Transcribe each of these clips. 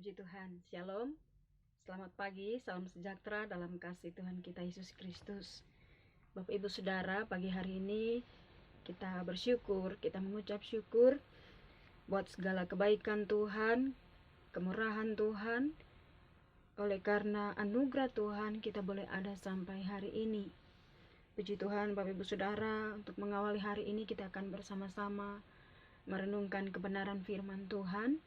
Puji Tuhan, Shalom, selamat pagi, salam sejahtera dalam kasih Tuhan kita Yesus Kristus. Bapak Ibu Saudara, pagi hari ini kita bersyukur, kita mengucap syukur buat segala kebaikan Tuhan, kemurahan Tuhan. Oleh karena anugerah Tuhan kita boleh ada sampai hari ini. Puji Tuhan Bapak Ibu Saudara, untuk mengawali hari ini kita akan bersama-sama merenungkan kebenaran firman Tuhan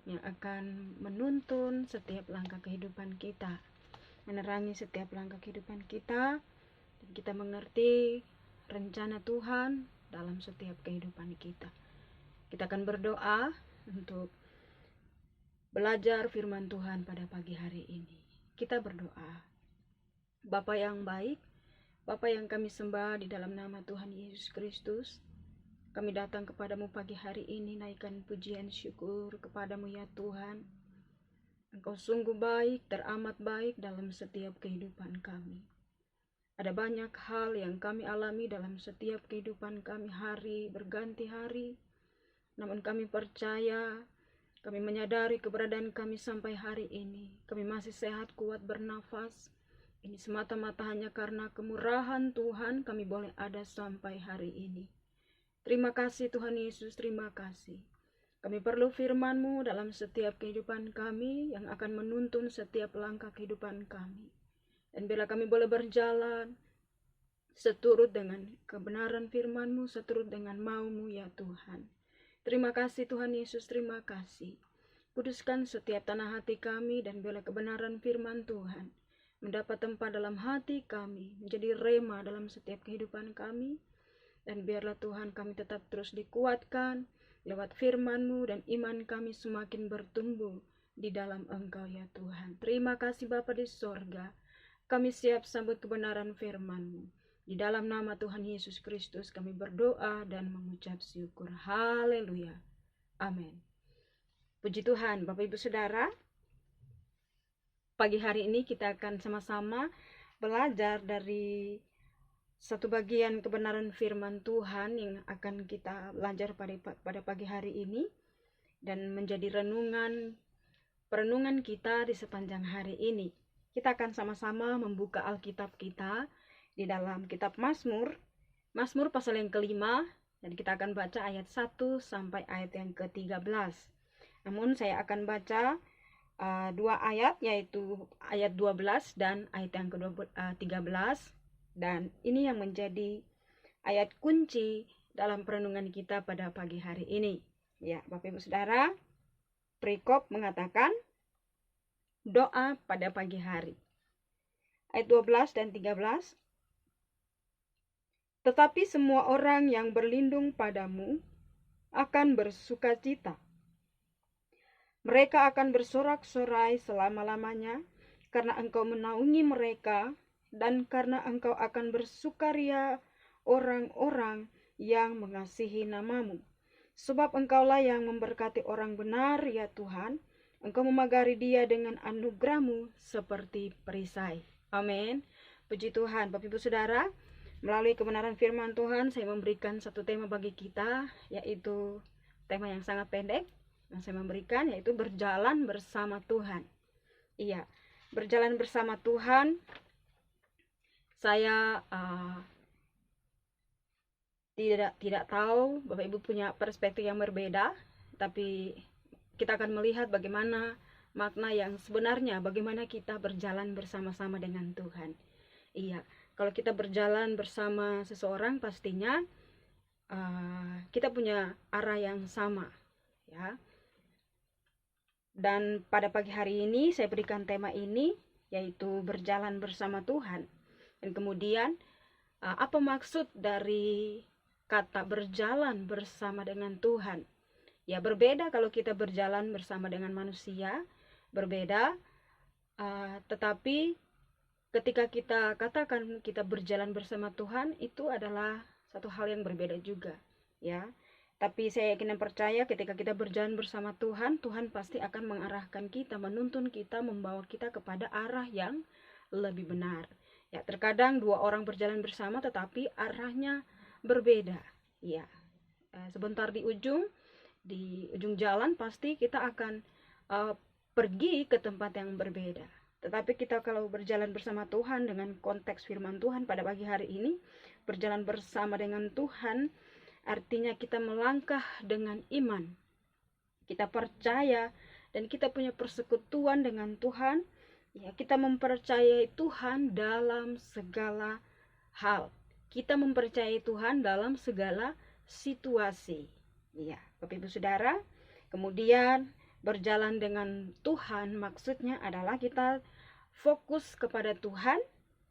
yang akan menuntun setiap langkah kehidupan kita, menerangi setiap langkah kehidupan kita, dan kita mengerti rencana Tuhan dalam setiap kehidupan kita. Kita akan berdoa untuk belajar firman Tuhan pada pagi hari ini. Kita berdoa. Bapa yang baik, Bapa yang kami sembah di dalam nama Tuhan Yesus Kristus, kami datang kepadamu pagi hari ini, naikkan pujian syukur kepadamu ya Tuhan. Engkau sungguh baik, teramat baik dalam setiap kehidupan kami. Ada banyak hal yang kami alami dalam setiap kehidupan kami, hari berganti hari. Namun kami percaya, kami menyadari keberadaan kami sampai hari ini. Kami masih sehat, kuat, bernafas. Ini semata-mata hanya karena kemurahan Tuhan kami boleh ada sampai hari ini. Terima kasih Tuhan Yesus, terima kasih. Kami perlu firman-Mu dalam setiap kehidupan kami yang akan menuntun setiap langkah kehidupan kami. Dan bila kami boleh berjalan seturut dengan kebenaran firman-Mu, seturut dengan mau-Mu ya Tuhan. Terima kasih Tuhan Yesus, terima kasih. Kuduskan setiap tanah hati kami dan bila kebenaran firman Tuhan mendapat tempat dalam hati kami, menjadi rema dalam setiap kehidupan kami. Dan biarlah Tuhan kami tetap terus dikuatkan lewat firman-Mu dan iman kami semakin bertumbuh di dalam Engkau ya Tuhan. Terima kasih Bapa di sorga. Kami siap sambut kebenaran firman-Mu. Di dalam nama Tuhan Yesus Kristus kami berdoa dan mengucap syukur. Haleluya. Amin. Puji Tuhan Bapak Ibu Saudara. Pagi hari ini kita akan sama-sama belajar dari satu bagian kebenaran firman Tuhan yang akan kita belajar pada pagi hari ini dan menjadi perenungan kita di sepanjang hari ini. Kita akan sama-sama membuka Alkitab kita di dalam kitab Mazmur pasal yang kelima, dan kita akan baca ayat 1 sampai ayat yang ke-13. Namun saya akan baca dua ayat, yaitu ayat 12 dan ayat yang ke-13. Dan ini yang menjadi ayat kunci dalam perenungan kita pada pagi hari ini. Ya, Bapak Ibu Saudara, perikop mengatakan doa pada pagi hari. Ayat 12 dan 13. Tetapi semua orang yang berlindung padamu akan bersukacita. Mereka akan bersorak-sorai selama-lamanya karena Engkau menaungi mereka, dan karena Engkau akan bersukaria orang-orang yang mengasihi nama-Mu. Sebab Engkaulah yang memberkati orang benar ya Tuhan. Engkau memagari dia dengan anugerah-Mu seperti perisai. Amin. Puji Tuhan. Bapak Ibu Saudara, melalui kebenaran firman Tuhan saya memberikan satu tema bagi kita, yaitu tema yang sangat pendek yang saya memberikan, yaitu berjalan bersama Tuhan. Iya, berjalan bersama Tuhan. Saya tidak tahu Bapak Ibu punya perspektif yang berbeda, tapi kita akan melihat bagaimana makna yang sebenarnya, bagaimana kita berjalan bersama-sama dengan Tuhan. Iya, kalau kita berjalan bersama seseorang, pastinya kita punya arah yang sama, ya. Dan pada pagi hari ini saya berikan tema ini, yaitu berjalan bersama Tuhan. Dan kemudian apa maksud dari kata berjalan bersama dengan Tuhan? Ya, berbeda kalau kita berjalan bersama dengan manusia, berbeda. Tetapi ketika kita katakan kita berjalan bersama Tuhan, itu adalah satu hal yang berbeda juga, ya. Tapi saya yakin dan percaya ketika kita berjalan bersama Tuhan, Tuhan pasti akan mengarahkan kita, menuntun kita, membawa kita kepada arah yang lebih benar. Ya, terkadang dua orang berjalan bersama tetapi arahnya berbeda. Ya, sebentar di ujung jalan pasti kita akan pergi ke tempat yang berbeda. Tetapi kita kalau berjalan bersama Tuhan dengan konteks firman Tuhan pada pagi hari ini, berjalan bersama dengan Tuhan artinya kita melangkah dengan iman. Kita percaya dan kita punya persekutuan dengan Tuhan. Ya, kita mempercayai Tuhan dalam segala hal. Kita mempercayai Tuhan dalam segala situasi. Ya, Bapak Ibu Saudara, kemudian berjalan dengan Tuhan maksudnya adalah kita fokus kepada Tuhan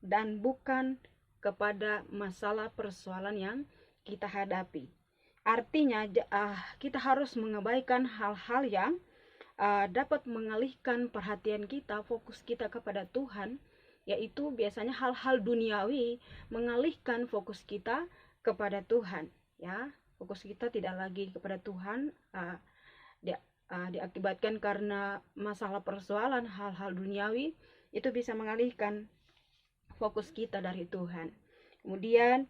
dan bukan kepada masalah persoalan yang kita hadapi. Artinya kita harus mengabaikan hal-hal yang dapat mengalihkan perhatian kita, fokus kita kepada Tuhan, yaitu biasanya hal-hal duniawi mengalihkan fokus kita kepada Tuhan. Ya, fokus kita tidak lagi kepada Tuhan, diakibatkan karena masalah persoalan hal-hal duniawi itu bisa mengalihkan fokus kita dari Tuhan. Kemudian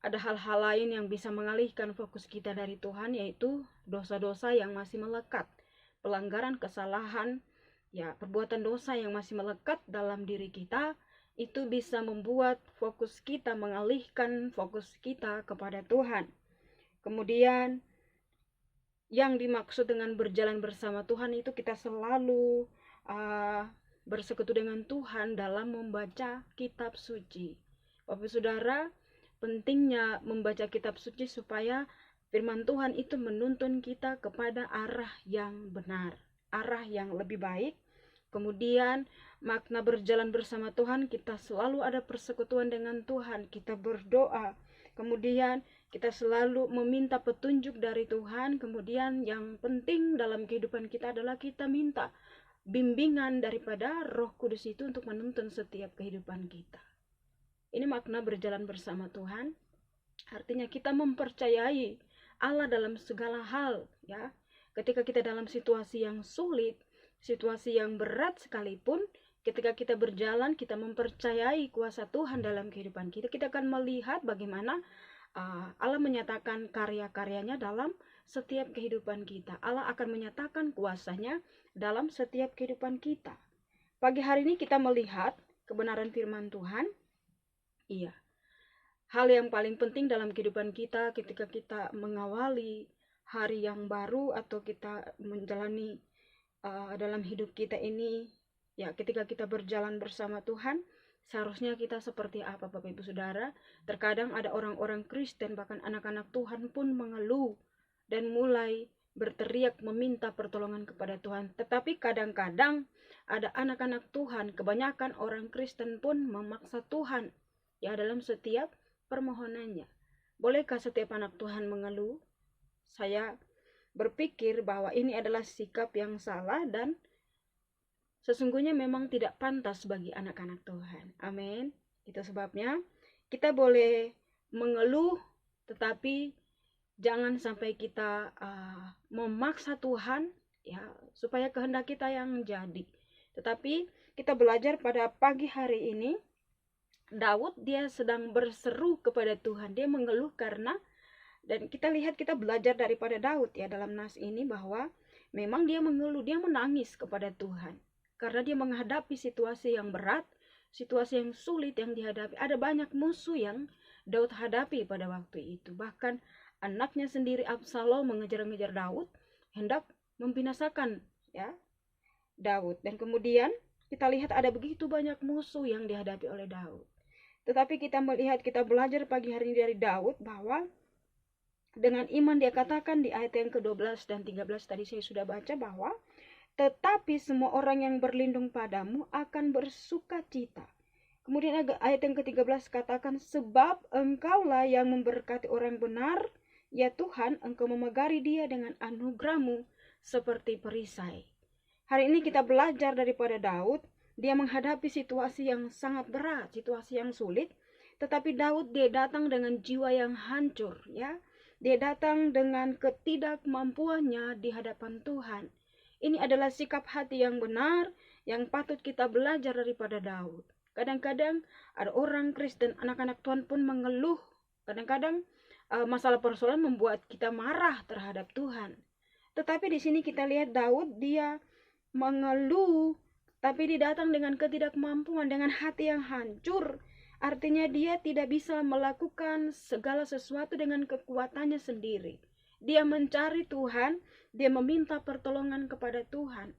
ada hal-hal lain yang bisa mengalihkan fokus kita dari Tuhan, yaitu dosa-dosa yang masih melekat, pelanggaran, kesalahan, ya, perbuatan dosa yang masih melekat dalam diri kita, itu bisa membuat fokus kita, mengalihkan fokus kita kepada Tuhan. Kemudian yang dimaksud dengan berjalan bersama Tuhan itu kita selalu bersekutu dengan Tuhan dalam membaca kitab suci. Bapak Saudara, pentingnya membaca kitab suci supaya firman Tuhan itu menuntun kita kepada arah yang benar, arah yang lebih baik. Kemudian makna berjalan bersama Tuhan, kita selalu ada persekutuan dengan Tuhan, kita berdoa, kemudian kita selalu meminta petunjuk dari Tuhan. Kemudian yang penting dalam kehidupan kita adalah kita minta bimbingan daripada Roh Kudus itu untuk menuntun setiap kehidupan kita. Ini makna berjalan bersama Tuhan. Artinya kita mempercayai Allah dalam segala hal, ya. Ketika kita dalam situasi yang sulit, situasi yang berat sekalipun, ketika kita berjalan, kita mempercayai kuasa Tuhan dalam kehidupan kita. Kita akan melihat bagaimana Allah menyatakan karya-karyanya dalam setiap kehidupan kita. Allah akan menyatakan kuasanya dalam setiap kehidupan kita. Pagi hari ini kita melihat kebenaran firman Tuhan. Iya, hal yang paling penting dalam kehidupan kita ketika kita mengawali hari yang baru atau kita menjalani dalam hidup kita ini, ya, ketika kita berjalan bersama Tuhan, seharusnya kita seperti apa, Bapak Ibu Saudara? Terkadang ada orang-orang Kristen, bahkan anak-anak Tuhan pun mengeluh dan mulai berteriak meminta pertolongan kepada Tuhan. Tetapi kadang-kadang ada anak-anak Tuhan, kebanyakan orang Kristen pun memaksa Tuhan, ya, dalam setiap permohonannya. Bolehkah setiap anak Tuhan mengeluh? Saya berpikir bahwa ini adalah sikap yang salah dan sesungguhnya memang tidak pantas bagi anak-anak Tuhan. Amin. Itu sebabnya kita boleh mengeluh, tetapi jangan sampai kita memaksa Tuhan, ya, supaya kehendak kita yang jadi. Tetapi kita belajar pada pagi hari ini, Daud dia sedang berseru kepada Tuhan, dia mengeluh karena, dan kita lihat, kita belajar daripada Daud, ya, dalam nas ini bahwa memang dia mengeluh, dia menangis kepada Tuhan karena dia menghadapi situasi yang berat, situasi yang sulit yang dihadapi. Ada banyak musuh yang Daud hadapi pada waktu itu. Bahkan anaknya sendiri Absalom mengejar-ngejar Daud, hendak membinasakan, ya, Daud. Dan kemudian kita lihat ada begitu banyak musuh yang dihadapi oleh Daud. Tetapi kita melihat, kita belajar pagi hari ini dari Daud bahwa dengan iman dia katakan di ayat yang ke-12 dan 13 tadi saya sudah baca bahwa tetapi semua orang yang berlindung padamu akan bersuka cita. Kemudian ayat yang ke-13 katakan, sebab engkaulah yang memberkati orang benar, ya Tuhan, engkau memegari dia dengan anugerahmu seperti perisai. Hari ini kita belajar daripada Daud. Dia menghadapi situasi yang sangat berat, situasi yang sulit, tetapi Daud dia datang dengan jiwa yang hancur, ya. Dia datang dengan ketidakmampuannya di hadapan Tuhan. Ini adalah sikap hati yang benar yang patut kita belajar daripada Daud. Kadang-kadang ada orang Kristen, anak-anak Tuhan pun mengeluh. Kadang-kadang masalah persoalan membuat kita marah terhadap Tuhan. Tetapi di sini kita lihat Daud dia mengeluh, tapi dia datang dengan ketidakmampuan, dengan hati yang hancur. Artinya dia tidak bisa melakukan segala sesuatu dengan kekuatannya sendiri. Dia mencari Tuhan, dia meminta pertolongan kepada Tuhan.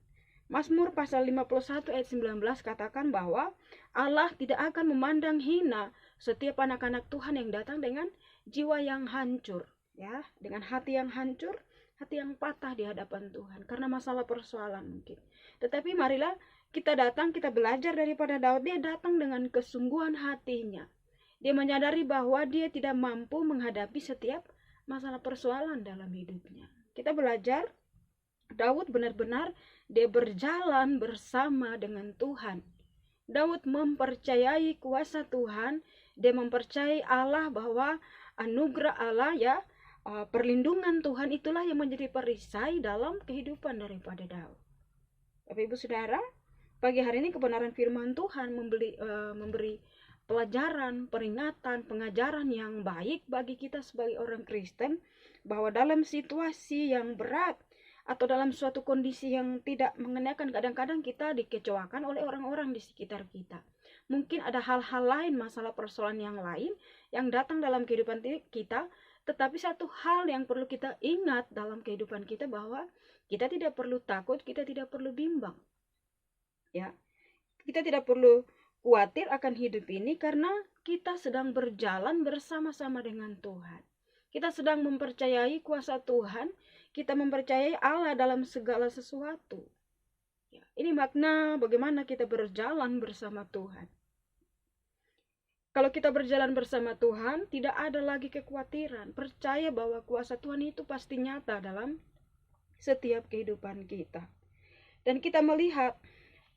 Mazmur pasal 51 ayat 19 katakan bahwa Allah tidak akan memandang hina setiap anak-anak Tuhan yang datang dengan jiwa yang hancur, ya, dengan hati yang hancur, hati yang patah di hadapan Tuhan karena masalah persoalan mungkin. Tetapi marilah kita datang, kita belajar daripada Daud. Dia datang dengan kesungguhan hatinya. Dia menyadari bahwa dia tidak mampu menghadapi setiap masalah persoalan dalam hidupnya. Kita belajar Daud benar-benar dia berjalan bersama dengan Tuhan. Daud mempercayai kuasa Tuhan, dia mempercayai Allah bahwa anugerah Allah, ya, perlindungan Tuhan itulah yang menjadi perisai dalam kehidupan daripada Daud. Bapak Ibu Saudara, pagi hari ini kebenaran firman Tuhan memberi pelajaran, peringatan, pengajaran yang baik bagi kita sebagai orang Kristen, bahwa dalam situasi yang berat atau dalam suatu kondisi yang tidak mengenakan, kadang-kadang kita dikecewakan oleh orang-orang di sekitar kita. Mungkin ada hal-hal lain, masalah persoalan yang lain yang datang dalam kehidupan kita, tetapi satu hal yang perlu kita ingat dalam kehidupan kita, bahwa kita tidak perlu takut, kita tidak perlu bimbang. Ya, kita tidak perlu khawatir akan hidup ini karena kita sedang berjalan bersama-sama dengan Tuhan. Kita sedang mempercayai kuasa Tuhan, kita mempercayai Allah dalam segala sesuatu. Ya, ini makna bagaimana kita berjalan bersama Tuhan. Kalau kita berjalan bersama Tuhan, tidak ada lagi kekhawatiran. Percaya bahwa kuasa Tuhan itu pasti nyata dalam setiap kehidupan kita. Dan kita melihat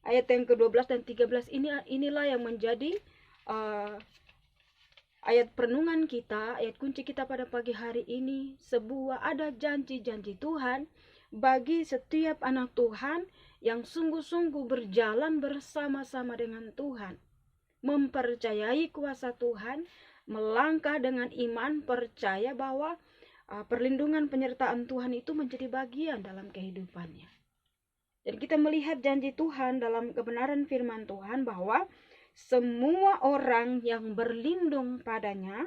ayat yang ke-12 dan 13 inilah yang menjadi ayat perenungan kita, ayat kunci kita pada pagi hari ini. Ada janji-janji Tuhan bagi setiap anak Tuhan yang sungguh-sungguh berjalan bersama-sama dengan Tuhan, mempercayai kuasa Tuhan, melangkah dengan iman, percaya bahwa perlindungan penyertaan Tuhan itu menjadi bagian dalam kehidupannya. Dan kita melihat janji Tuhan dalam kebenaran firman Tuhan bahwa semua orang yang berlindung padanya,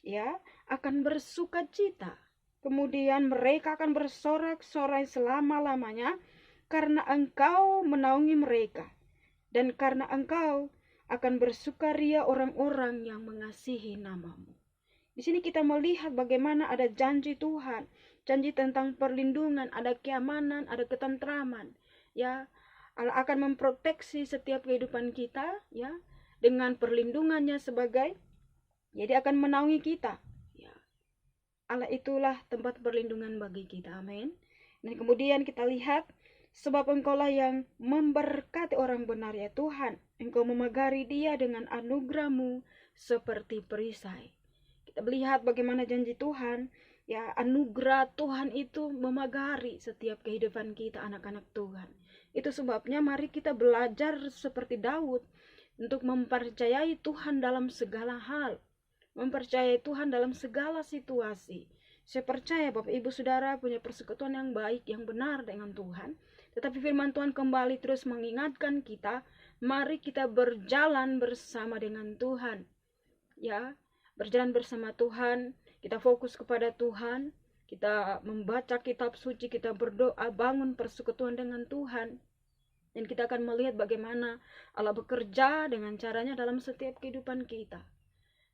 ya, akan bersuka cita. Kemudian mereka akan bersorak-sorai selama-lamanya karena Engkau menaungi mereka, dan karena Engkau akan bersukaria orang-orang yang mengasihi namamu. Di sini kita melihat bagaimana ada janji Tuhan, janji tentang perlindungan, ada keamanan, ada ketentraman. Ya, Allah akan memproteksi setiap kehidupan kita, ya, dengan perlindungannya jadi akan menaungi kita. Ya, Allah itulah tempat perlindungan bagi kita. Amin. Dan kemudian kita lihat, sebab Engkaulah yang memberkati orang benar, ya Tuhan. Engkau memagari dia dengan anugerah-Mu seperti perisai. Kita melihat bagaimana janji Tuhan, ya, anugerah Tuhan itu memagari setiap kehidupan kita, anak-anak Tuhan. Itu sebabnya mari kita belajar seperti Daud untuk mempercayai Tuhan dalam segala hal, mempercayai Tuhan dalam segala situasi. Saya percaya Bapak Ibu Saudara punya persekutuan yang baik, yang benar dengan Tuhan. Tetapi firman Tuhan kembali terus mengingatkan kita, mari kita berjalan bersama dengan Tuhan. Ya, berjalan bersama Tuhan, kita fokus kepada Tuhan, kita membaca kitab suci, kita berdoa, bangun persekutuan dengan Tuhan. Dan kita akan melihat bagaimana Allah bekerja dengan caranya dalam setiap kehidupan kita.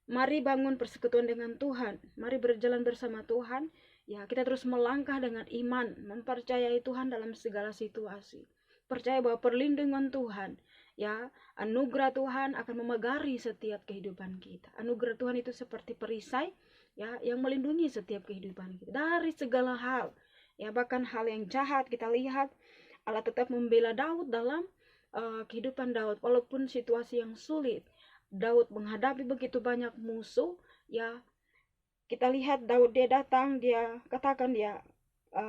Mari bangun persekutuan dengan Tuhan, mari berjalan bersama Tuhan. Ya, kita terus melangkah dengan iman, mempercayai Tuhan dalam segala situasi. Percaya bahwa perlindungan Tuhan, ya, anugerah Tuhan akan memagari setiap kehidupan kita. Anugerah Tuhan itu seperti perisai, ya, yang melindungi setiap kehidupan kita dari segala hal. Ya, bahkan hal yang jahat kita lihat Allah tetap membela Daud dalam kehidupan Daud, walaupun situasi yang sulit. Daud menghadapi begitu banyak musuh, ya. Kita lihat Daud, dia datang, dia katakan, dia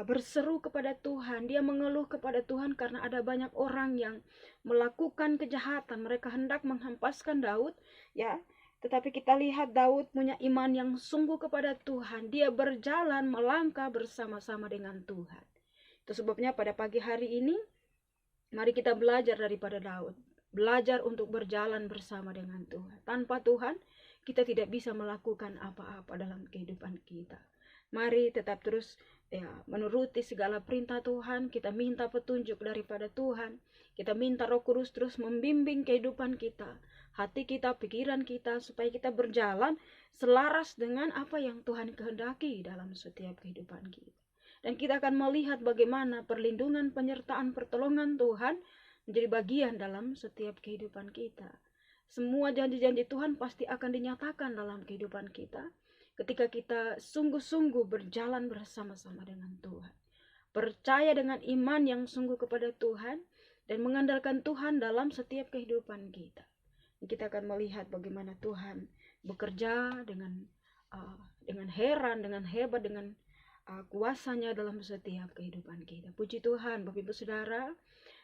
berseru kepada Tuhan, dia mengeluh kepada Tuhan karena ada banyak orang yang melakukan kejahatan, mereka hendak menghempaskan Daud, ya. Tetapi kita lihat Daud punya iman yang sungguh kepada Tuhan, dia berjalan melangkah bersama-sama dengan Tuhan. Itu sebabnya pada pagi hari ini Mari kita belajar daripada Daud. Belajar untuk berjalan bersama dengan Tuhan. Tanpa Tuhan, kita tidak bisa melakukan apa-apa dalam kehidupan kita. Mari tetap terus menuruti segala perintah Tuhan. Kita minta petunjuk daripada Tuhan. Kita minta Roh Kudus terus membimbing kehidupan kita, hati kita, pikiran kita, supaya kita berjalan selaras dengan apa yang Tuhan kehendaki dalam setiap kehidupan kita. Dan kita akan melihat bagaimana perlindungan, penyertaan, pertolongan Tuhan menjadi bagian dalam setiap kehidupan kita. Semua janji-janji Tuhan pasti akan dinyatakan dalam kehidupan kita ketika kita sungguh-sungguh berjalan bersama-sama dengan Tuhan. Percaya dengan iman yang sungguh kepada Tuhan dan mengandalkan Tuhan dalam setiap kehidupan kita. Kita akan melihat bagaimana Tuhan bekerja dengan heran, dengan hebat, dengan kuasanya dalam setiap kehidupan kita. Puji Tuhan, Bapak Ibu Saudara,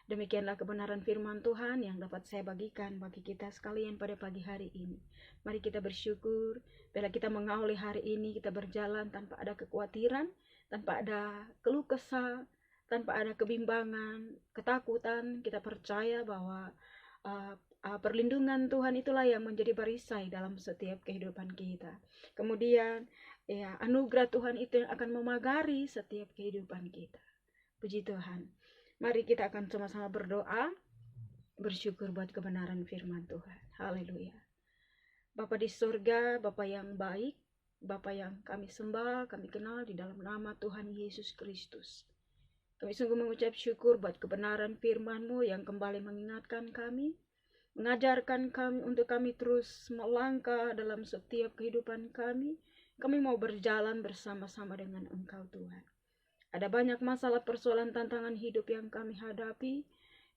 demikianlah kebenaran firman Tuhan yang dapat saya bagikan bagi kita sekalian pada pagi hari ini. Mari kita bersyukur bila kita mengawali hari ini, kita berjalan tanpa ada kekhawatiran, tanpa ada keluh kesah, tanpa ada kebimbangan, ketakutan. Kita percaya bahwa perlindungan Tuhan itulah yang menjadi perisai dalam setiap kehidupan kita. Kemudian anugerah Tuhan itu yang akan memagari setiap kehidupan kita. Puji Tuhan. Mari kita akan sama-sama berdoa, bersyukur buat kebenaran firman Tuhan. Haleluya. Bapa di surga, Bapa yang baik, Bapa yang kami sembah, kami kenal di dalam nama Tuhan Yesus Kristus. Kami sungguh mengucap syukur buat kebenaran firman-Mu yang kembali mengingatkan kami, mengajarkan kami untuk kami terus melangkah dalam setiap kehidupan kami. Kami mau berjalan bersama-sama dengan Engkau Tuhan. Ada banyak masalah, persoalan, tantangan hidup yang kami hadapi.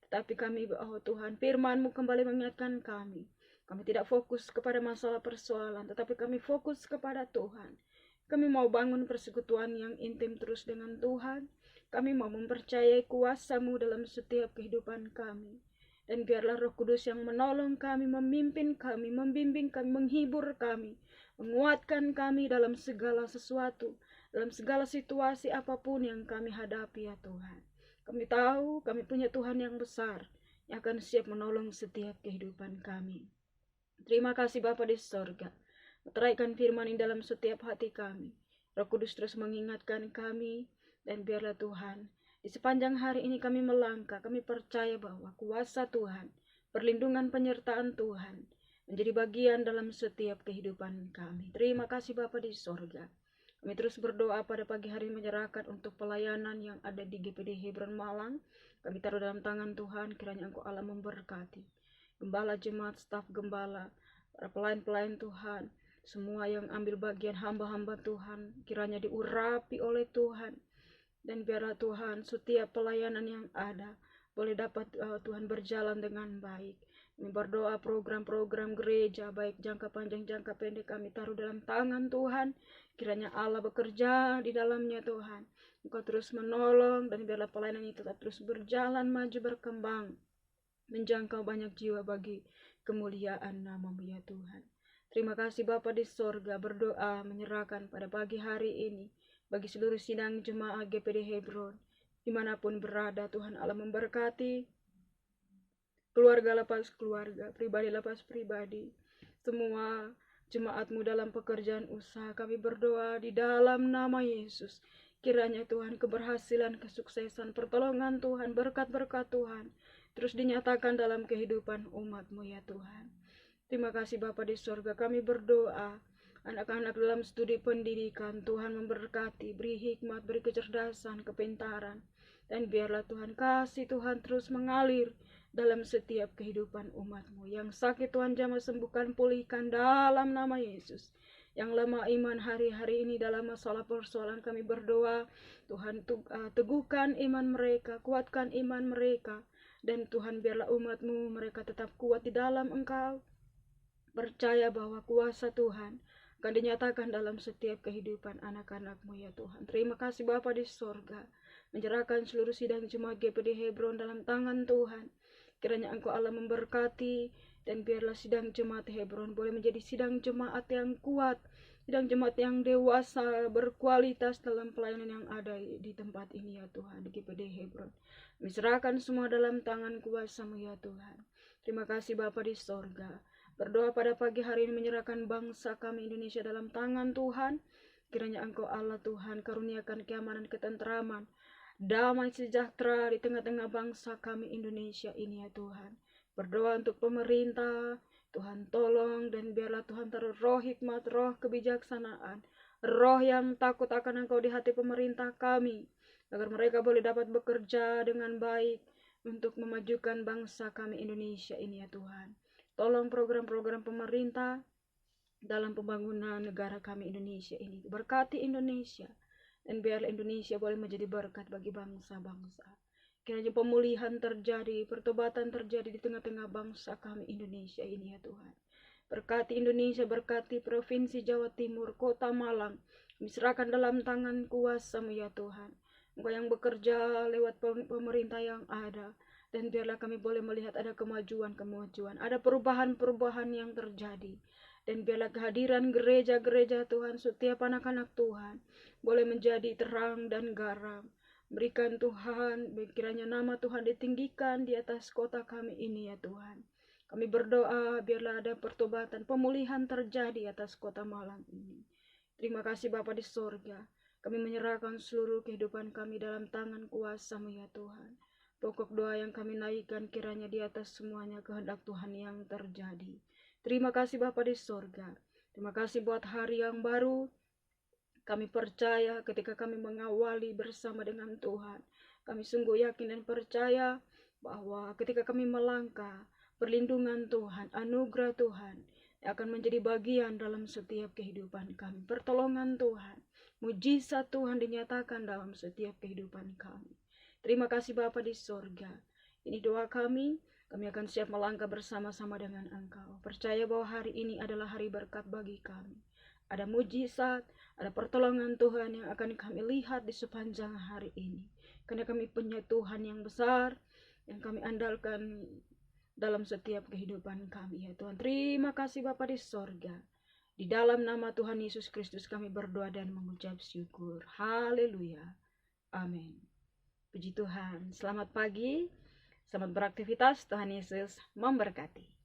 Tetapi kami, Tuhan, firman-Mu kembali mengingatkan kami. Kami tidak fokus kepada masalah persoalan, tetapi kami fokus kepada Tuhan. Kami mau bangun persekutuan yang intim terus dengan Tuhan. Kami mau mempercayai kuasa-Mu dalam setiap kehidupan kami. Dan biarlah Roh Kudus yang menolong kami, memimpin kami, membimbing kami, menghibur kami, menguatkan kami dalam segala sesuatu, dalam segala situasi apapun yang kami hadapi ya Tuhan. Kami tahu kami punya Tuhan yang besar, yang akan siap menolong setiap kehidupan kami. Terima kasih Bapa di sorga, meteraikan firman ini dalam setiap hati kami. Roh Kudus terus mengingatkan kami, dan biarlah Tuhan, di sepanjang hari ini kami melangkah, kami percaya bahwa kuasa Tuhan, perlindungan penyertaan Tuhan, menjadi bagian dalam setiap kehidupan kami. Terima kasih Bapa di sorga. Kami terus berdoa pada pagi hari menyerahkan untuk pelayanan yang ada di GPD Hebron Malang. Kami taruh dalam tangan Tuhan, kiranya Engkau Allah memberkati. Gembala jemaat, staf gembala, para pelayan-pelayan Tuhan, semua yang ambil bagian hamba-hamba Tuhan, kiranya diurapi oleh Tuhan. Dan biarlah Tuhan setiap pelayanan yang ada boleh dapat Tuhan berjalan dengan baik. Kami berdoa program-program gereja baik jangka panjang jangka pendek kami taruh dalam tangan Tuhan. Kiranya Allah bekerja di dalamnya Tuhan. Engkau terus menolong dan biarlah pelayanan itu tetap terus berjalan maju berkembang, menjangkau banyak jiwa bagi kemuliaan nama-Mu ya Tuhan. Terima kasih Bapa di sorga, berdoa menyerahkan pada pagi hari ini bagi seluruh sidang jemaat GPD Hebron, dimanapun berada. Tuhan Allah memberkati keluarga lepas keluarga, pribadi lepas pribadi, semua jemaat-Mu dalam pekerjaan usaha. Kami berdoa di dalam nama Yesus, kiranya Tuhan keberhasilan, kesuksesan, pertolongan Tuhan, berkat-berkat Tuhan terus dinyatakan dalam kehidupan umat-Mu ya Tuhan. Terima kasih Bapa di surga. Kami berdoa anak-anak dalam studi pendidikan, Tuhan memberkati, beri hikmat, beri kecerdasan, kepintaran. Dan biarlah Tuhan kasih Tuhan terus mengalir dalam setiap kehidupan umat-Mu. Yang sakit Tuhan jamah sembuhkan, pulihkan dalam nama Yesus. Yang lemah iman hari-hari ini dalam masalah persoalan, kami berdoa Tuhan teguhkan iman mereka, kuatkan iman mereka. Dan Tuhan biarlah umat-Mu mereka tetap kuat di dalam Engkau. Percaya bahwa kuasa Tuhan akan dinyatakan dalam setiap kehidupan anak-anak-Mu ya Tuhan. Terima kasih Bapa di sorga, menyerahkan seluruh sidang jemaat GPD Hebron dalam tangan Tuhan. Kiranya Engkau Allah memberkati, dan biarlah sidang jemaat Hebron boleh menjadi sidang jemaat yang kuat, sidang jemaat yang dewasa, berkualitas dalam pelayanan yang ada di tempat ini ya Tuhan, di GPD Hebron. Kami serahkan semua dalam tangan kuasa-Mu ya Tuhan. Terima kasih Bapa di sorga. Berdoa pada pagi hari ini menyerahkan bangsa kami Indonesia dalam tangan Tuhan. Kiranya Engkau Allah Tuhan karuniakan keamanan, ketenteraman, damai sejahtera di tengah-tengah bangsa kami Indonesia ini ya Tuhan. Berdoa untuk pemerintah, Tuhan tolong dan biarlah Tuhan taruh roh hikmat, roh kebijaksanaan, roh yang takut akan Engkau di hati pemerintah kami, agar mereka boleh dapat bekerja dengan baik untuk memajukan bangsa kami Indonesia ini ya Tuhan. Tolong program-program pemerintah dalam pembangunan negara kami Indonesia ini. Berkati Indonesia. Dan biarlah Indonesia boleh menjadi berkat bagi bangsa-bangsa. Kiranya pemulihan terjadi, pertobatan terjadi di tengah-tengah bangsa kami Indonesia ini ya Tuhan. Berkati Indonesia, berkati Provinsi Jawa Timur, Kota Malang. Diserahkan dalam tangan kuasa-Mu ya Tuhan. Engkau yang bekerja lewat pemerintah yang ada. Dan biarlah kami boleh melihat ada kemajuan-kemajuan, ada perubahan-perubahan yang terjadi. Dan biarlah kehadiran gereja-gereja Tuhan, setiap anak-anak Tuhan, boleh menjadi terang dan garam. Berikan Tuhan, kiranya nama Tuhan ditinggikan di atas kota kami ini ya Tuhan. Kami berdoa biarlah ada pertobatan, pemulihan terjadi atas kota Malang ini. Terima kasih Bapa di sorga. Kami menyerahkan seluruh kehidupan kami dalam tangan kuasa-Mu ya Tuhan. Pokok doa yang kami naikkan kiranya di atas semuanya kehendak Tuhan yang terjadi. Terima kasih Bapa di sorga. Terima kasih buat hari yang baru. Kami percaya ketika kami mengawali bersama dengan Tuhan. Kami sungguh yakin dan percaya bahwa ketika kami melangkah, perlindungan Tuhan, anugerah Tuhan akan menjadi bagian dalam setiap kehidupan kami. Pertolongan Tuhan, mujizat Tuhan dinyatakan dalam setiap kehidupan kami. Terima kasih Bapa di sorga. Ini doa kami. Kami akan siap melangkah bersama-sama dengan Engkau. Percaya bahwa hari ini adalah hari berkat bagi kami. Ada mujizat, ada pertolongan Tuhan yang akan kami lihat di sepanjang hari ini. Karena kami punya Tuhan yang besar, yang kami andalkan dalam setiap kehidupan kami. Ya Tuhan, terima kasih Bapa di sorga. Di dalam nama Tuhan Yesus Kristus kami berdoa dan mengucap syukur. Haleluya. Amin. Puji Tuhan. Selamat pagi. Selamat beraktivitas, Tuhan Yesus memberkati.